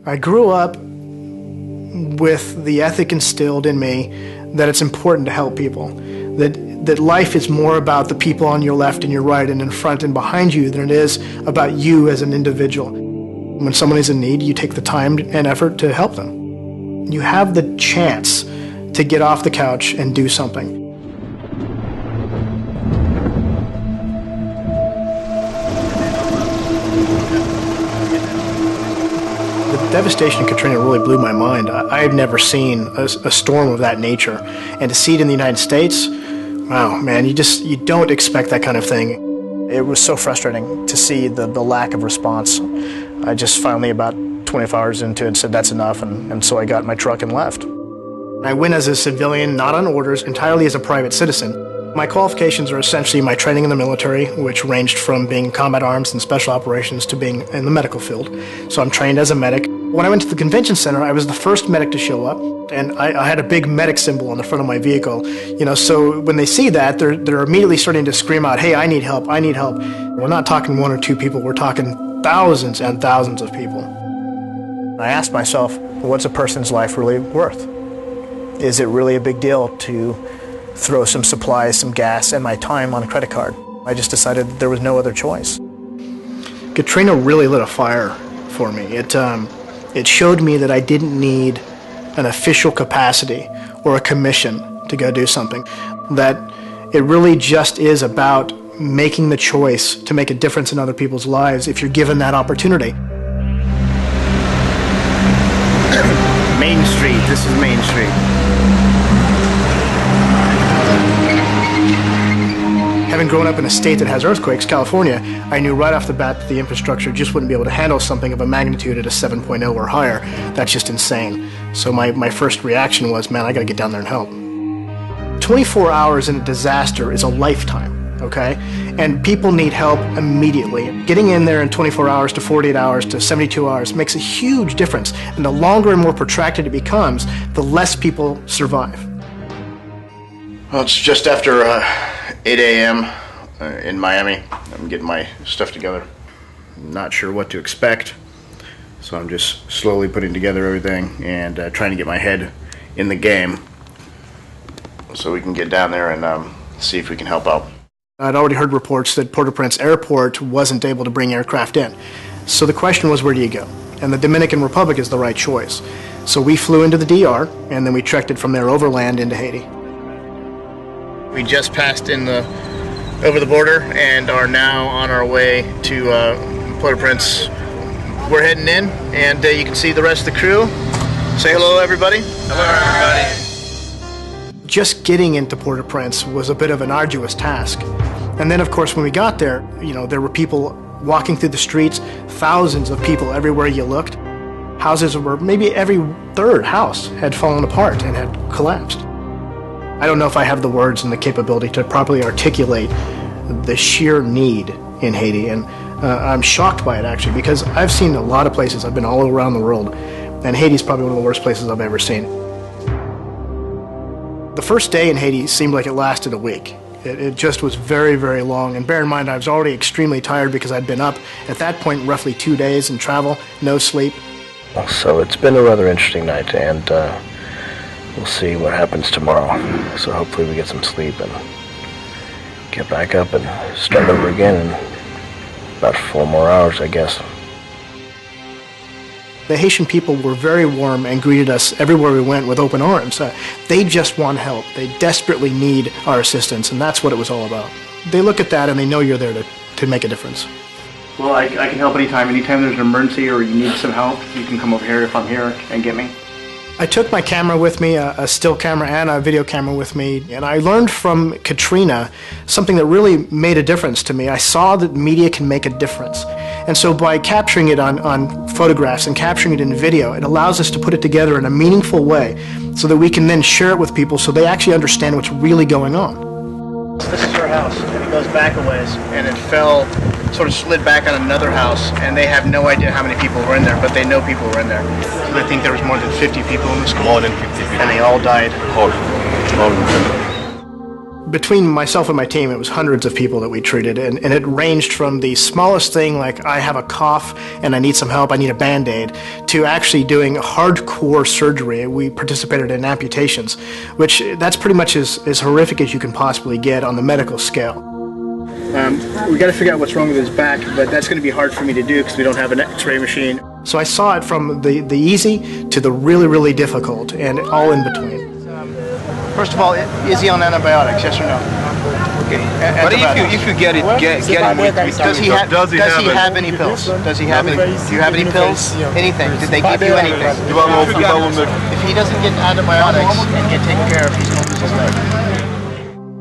I grew up with the ethic instilled in me that it's important to help people, that life is more about the people on your left and your right and in front and behind you than it is about you as an individual. When someone is in need, you take the time and effort to help them. You have the chance to get off the couch and do something. The devastation of Katrina really blew my mind. I had never seen a storm of that nature. And to see it in the United States, wow, man, you don't expect that kind of thing. It was so frustrating to see the lack of response. I just finally, about 24 hours into it, said that's enough, and so I got in my truck and left. I went as a civilian, not on orders, entirely as a private citizen. My qualifications are essentially my training in the military, which ranged from being combat arms and special operations to being in the medical field. So I'm trained as a medic. When I went to the convention center, I was the first medic to show up, and I had a big medic symbol on the front of my vehicle. You know, so when they see that, they're immediately starting to scream out, "Hey, I need help, I need help." We're not talking one or two people, we're talking thousands and thousands of people. I asked myself, what's a person's life really worth? Is it really a big deal to throw some supplies, some gas, and my time on a credit card? I just decided there was no other choice. Katrina really lit a fire for me. It showed me that I didn't need an official capacity or a commission to go do something. That it really just is about making the choice to make a difference in other people's lives if you're given that opportunity. Main Street, this is Main Street. Having grown up in a state that has earthquakes, California, I knew right off the bat that the infrastructure just wouldn't be able to handle something of a magnitude at a 7.0 or higher. That's just insane. So my first reaction was, man, I gotta get down there and help. 24 hours in a disaster is a lifetime, okay? And people need help immediately. Getting in there in 24 hours to 48 hours to 72 hours makes a huge difference. And the longer and more protracted it becomes, the less people survive. Well, it's just after 8 a.m. In Miami. I'm getting my stuff together. I'm not sure what to expect, so I'm just slowly putting together everything and trying to get my head in the game so we can get down there and see if we can help out. I'd already heard reports that Port-au-Prince Airport wasn't able to bring aircraft in. So the question was, where do you go? And the Dominican Republic is the right choice. So we flew into the DR, and then we trekked it from there overland into Haiti. We just passed over the border and are now on our way to Port-au-Prince. We're heading in, and you can see the rest of the crew. Say hello, everybody. Hello, everybody. Just getting into Port-au-Prince was a bit of an arduous task. And then, of course, when we got there, you know, there were people walking through the streets, thousands of people everywhere you looked. Houses were, maybe every third house had fallen apart and had collapsed. I don't know if I have the words and the capability to properly articulate the sheer need in Haiti, and I'm shocked by it, actually, because I've seen a lot of places. I've been all around the world, and Haiti's probably one of the worst places I've ever seen. The first day in Haiti seemed like it lasted a week. It just was very, very long, and bear in mind I was already extremely tired because I'd been up, at that point, roughly 2 days in travel, no sleep. So it's been a rather interesting night, and we'll see what happens tomorrow. So hopefully we get some sleep and get back up and start over again in about 4 more hours, I guess. The Haitian people were very warm and greeted us everywhere we went with open arms. They just want help. They desperately need our assistance, and that's what it was all about. They look at that and they know you're there to make a difference. Well, I can help anytime. Anytime there's an emergency or you need some help, you can come over here if I'm here and get me. I took my camera with me, a still camera and a video camera with me, and I learned from Katrina something that really made a difference to me. I saw that media can make a difference. And so by capturing it on photographs and capturing it in video, it allows us to put it together in a meaningful way so that we can then share it with people so they actually understand what's really going on. This is our house, and it goes back a ways, and it fell, sort of slid back on another house, and they have no idea how many people were in there, but they know people were in there. So they think there was more than 50 people in the school. More than 50 people. And they all died. All of them. Between myself and my team, it was hundreds of people that we treated, and it ranged from the smallest thing, like I have a cough and I need some help, I need a Band-Aid, to actually doing hardcore surgery. We participated in amputations, which that's pretty much as horrific as you can possibly get on the medical scale. We got to figure out what's wrong with his back, but that's going to be hard for me to do because we don't have an X-ray machine. So I saw it from the easy to the really, really difficult, and all in between. First of all, is he on antibiotics? Yes or no? Okay. But if you get it, get him with does he have any pills? Does he have any? Do you have any pills? Anything? Did they give you anything? If he doesn't get antibiotics and get taken care of, he's going to lose his leg.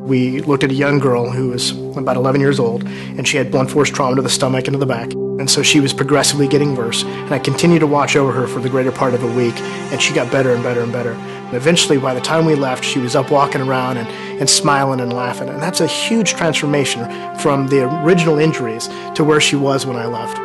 We looked at a young girl who was about 11 years old, and she had blunt force trauma to the stomach and to the back. And so she was progressively getting worse, and I continued to watch over her for the greater part of a week, and she got better and better and better. And eventually, by the time we left, she was up walking around and smiling and laughing, and that's a huge transformation from the original injuries to where she was when I left.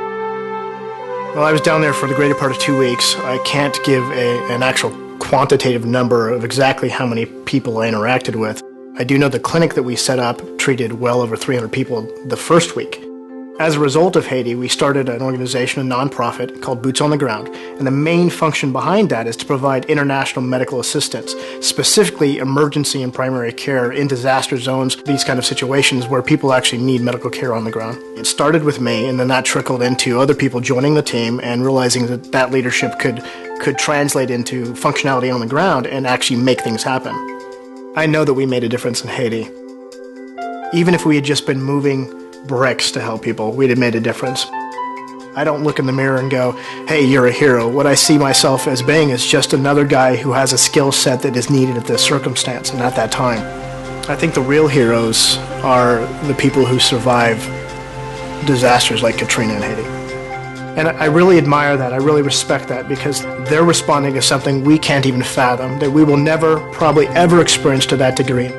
Well, I was down there for the greater part of 2 weeks. I can't give an actual quantitative number of exactly how many people I interacted with. I do know the clinic that we set up treated well over 300 people the first week. As a result of Haiti, we started an organization, a nonprofit called Boots on the Ground, and the main function behind that is to provide international medical assistance, specifically emergency and primary care in disaster zones, these kind of situations where people actually need medical care on the ground. It started with me, and then that trickled into other people joining the team and realizing that that leadership could translate into functionality on the ground and actually make things happen. I know that we made a difference in Haiti. Even if we had just been moving bricks to help people, we'd have made a difference. I don't look in the mirror and go, hey, you're a hero. What I see myself as being is just another guy who has a skill set that is needed at this circumstance and at that time. I think the real heroes are the people who survive disasters like Katrina in Haiti. And I really admire that. I really respect that, because they're responding to something we can't even fathom, that we will never, probably ever experience to that degree.